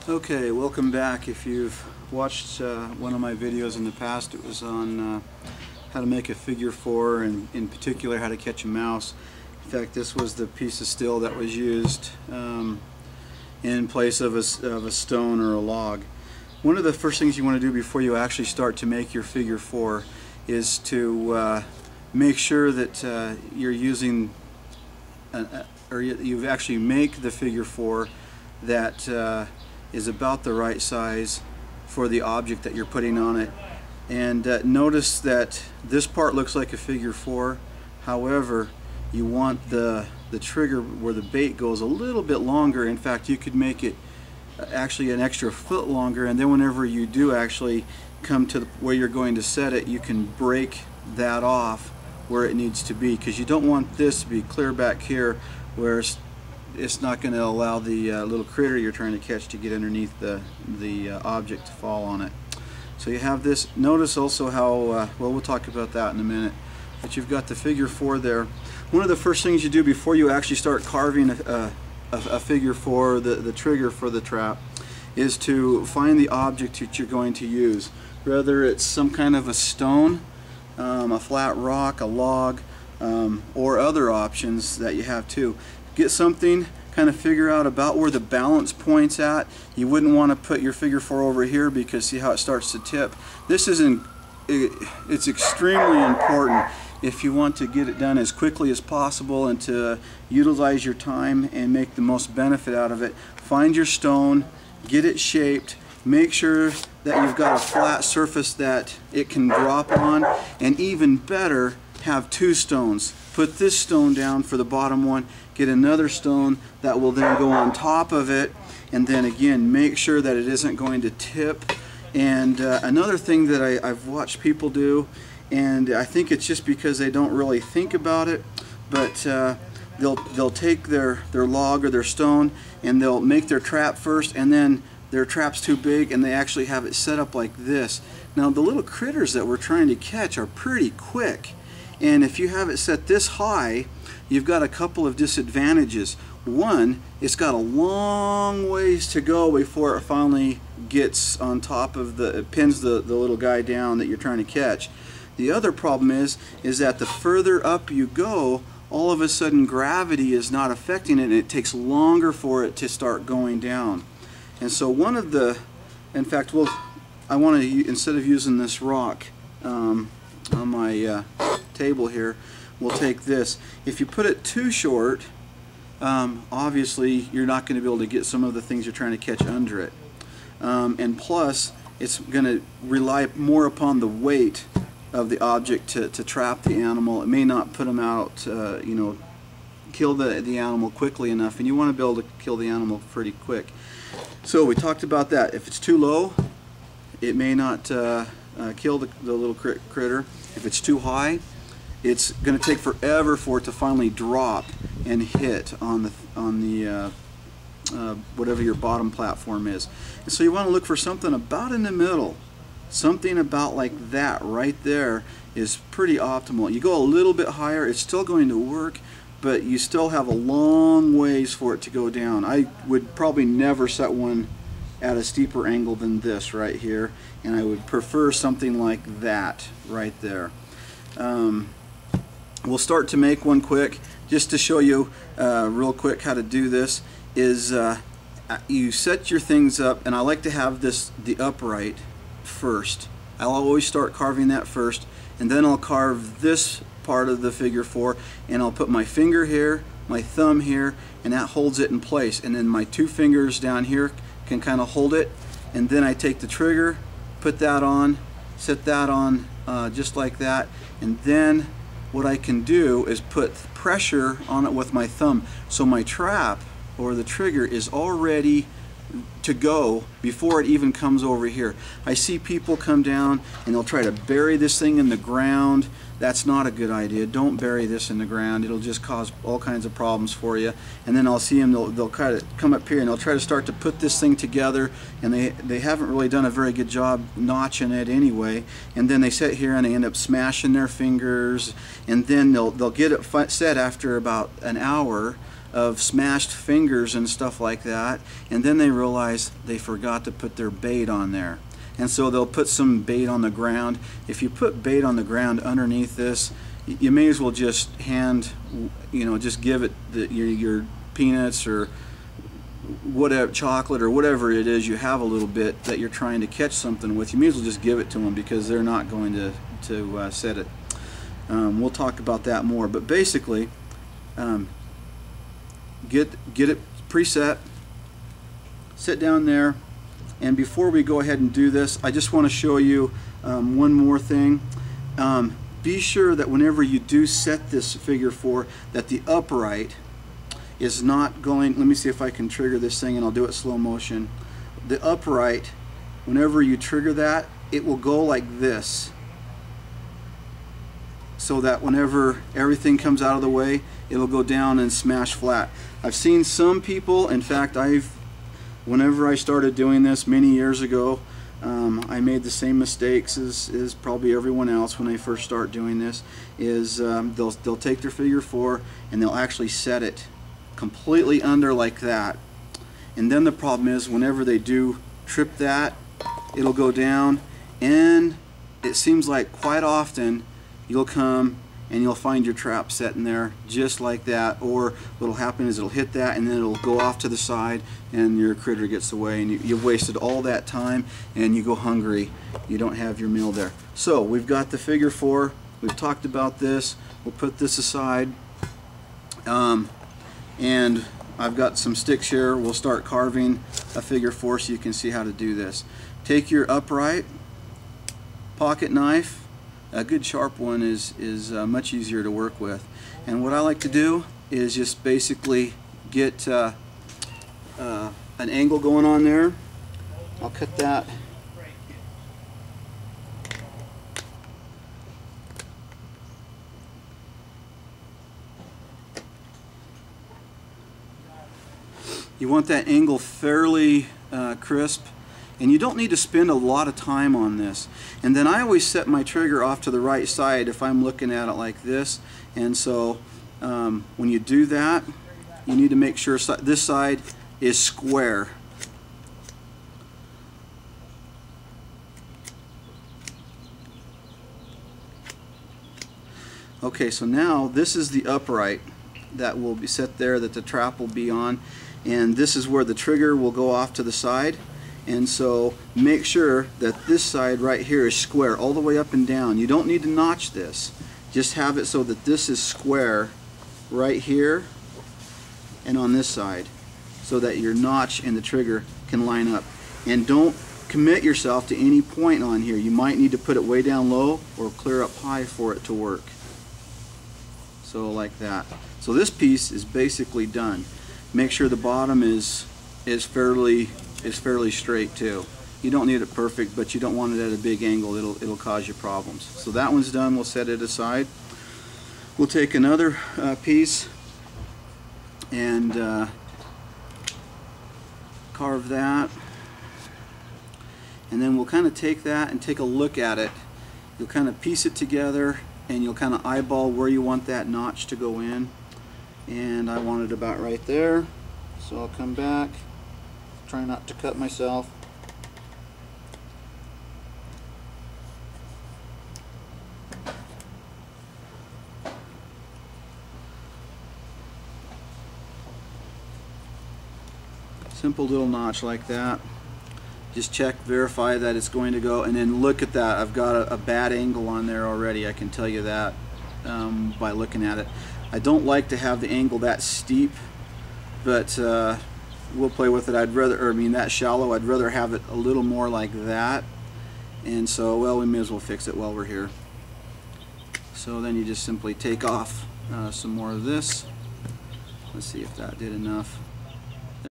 Okay, welcome back. If you've watched one of my videos in the past, it was on how to make a figure 4 and in particular how to catch a mouse. In fact, this was the piece of steel that was used in place of a stone or a log. One of the first things you want to do before you actually start to make your figure 4 is to make sure that you're using or you actually make the figure 4 that is about the right size for the object that you're putting on it. And notice that this part looks like a figure 4. However, you want the trigger where the bait goes a little bit longer. In fact, you could make it actually an extra foot longer, and then whenever you do actually come to where you're going to set it, you can break that off where it needs to be, because you don't want this to be clear back here where it's not going to allow the little critter you're trying to catch to get underneath the object to fall on it. So you have this. Notice also how, well, we'll talk about that in a minute, but you've got the figure 4 there. One of the first things you do before you actually start carving a figure 4, the trigger for the trap, is to find the object that you're going to use. Whether it's some kind of a stone, a flat rock, a log, or other options that you have too. Get something, kind of figure out about where the balance point's at. You wouldn't want to put your figure 4 over here because see how it starts to tip. This it's extremely important if you want to get it done as quickly as possible and to utilize your time and make the most benefit out of it. Find your stone, get it shaped, make sure that you've got a flat surface that it can drop on, and even better, have 2 stones. Put this stone down for the bottom one, get another stone that will then go on top of it, and then again make sure that it isn't going to tip. And another thing that I've watched people do, and I think it's just because they don't really think about it, but they'll take their log or their stone and they'll make their trap first, and then their trap's too big and they actually have it set up like this. Now the little critters that we're trying to catch are pretty quick, and if you have it set this high, you've got a couple of disadvantages. One, it's got a long ways to go before it finally gets on top of it pins the little guy down that you're trying to catch. The other problem is that the further up you go, all of a sudden gravity is not affecting it, and it takes longer for it to start going down. And so one of the, in fact, I want to, instead of using this rock on my table here, we'll take this. If you put it too short, obviously you're not going to be able to get some of the things you're trying to catch under it. And plus, it's going to rely more upon the weight of the object to trap the animal. It may not put them out, you know, kill the animal quickly enough, and you want to be able to kill the animal pretty quick. So we talked about that. If it's too low, it may not kill the little critter. If it's too high, it's going to take forever for it to finally drop and hit on the whatever your bottom platform is. And so you want to look for something about in the middle. Something about like that right there is pretty optimal. You go a little bit higher, it's still going to work, but you still have a long ways for it to go down. I would probably never set one at a steeper angle than this right here, and I would prefer something like that right there. We'll start to make one quick. Just to show you real quick how to do this is you set your things up, and I like to have the upright first. I'll always start carving that first, and then I'll carve this part of the figure 4, and I'll put my finger here, my thumb here, and that holds it in place, and then my 2 fingers down here can kind of hold it, and then I take the trigger, put that on, set that on just like that, and then what I can do is put pressure on it with my thumb, so my trap or the trigger is already to go before it even comes over here. I see people come down and they'll try to bury this thing in the ground. That's not a good idea. Don't bury this in the ground. It'll just cause all kinds of problems for you. And then I'll see them, they'll kind of come up here and they'll try to start to put this thing together, and they haven't really done a very good job notching it anyway. And then they sit here and they end up smashing their fingers, and then they'll get it set after about an hour. of smashed fingers and stuff like that, and then they realize they forgot to put their bait on there. And so they'll put some bait on the ground. If you put bait on the ground underneath this, you may as well just just give it your peanuts or whatever, chocolate or whatever it is you have a little bit that you're trying to catch something with. You may as well just give it to them, because they're not going to set it. We'll talk about that more, but basically get it preset, sit down there, and before we go ahead and do this, I just want to show you one more thing. Be sure that whenever you do set this figure 4, that the upright is not going, let me see if I can trigger this thing and I'll do it slow motion. The upright, whenever you trigger that, it will go like this, so that whenever everything comes out of the way, it'll go down and smash flat. I've seen some people, in fact, whenever I started doing this many years ago, I made the same mistakes as probably everyone else when they first start doing this, is they'll take their figure 4 and they'll actually set it completely under like that. And then the problem is, whenever they do trip that, it'll go down, and it seems like quite often you'll come and you'll find your trap set in there just like that, or what'll happen is it'll hit that and then it'll go off to the side and your critter gets away, and you've wasted all that time and you go hungry. You don't have your meal there. So we've got the figure 4. We've talked about this. We'll put this aside, and I've got some sticks here. We'll start carving a figure 4 so you can see how to do this. Take your upright pocket knife. A good sharp one is much easier to work with. And what I like to do is just basically get an angle going on there. I'll cut that. You want that angle fairly crisp. And you don't need to spend a lot of time on this. And then I always set my trigger off to the right side if I'm looking at it like this. And so when you do that, you need to make sure this side is square. Okay, so now this is the upright that will be set there, that the trap will be on. And this is where the trigger will go off to the side. And so make sure that this side right here is square all the way up and down. You don't need to notch this. Just have it so that this is square right here and on this side, so that your notch and the trigger can line up. And don't commit yourself to any point on here. You might need to put it way down low or clear up high for it to work. So like that. So this piece is basically done. Make sure the bottom is fairly straight too. You don't need it perfect, but you don't want it at a big angle. It'll cause you problems. So that one's done. We'll set it aside. We'll take another piece and carve that, and then we'll kind of take that and take a look at it. You'll kind of piece it together and you'll kind of eyeball where you want that notch to go in, and I want it about right there. So I'll come back, try not to cut myself. Simple little notch like that. Just check, verify that it's going to go, and then look at that. I've got a bad angle on there already. I can tell you that by looking at it. I don't like to have the angle that steep, but we'll play with it. That shallow. I'd rather have it a little more like that. And so, well, we may as well fix it while we're here. So then you just simply take off some more of this. Let's see if that did enough.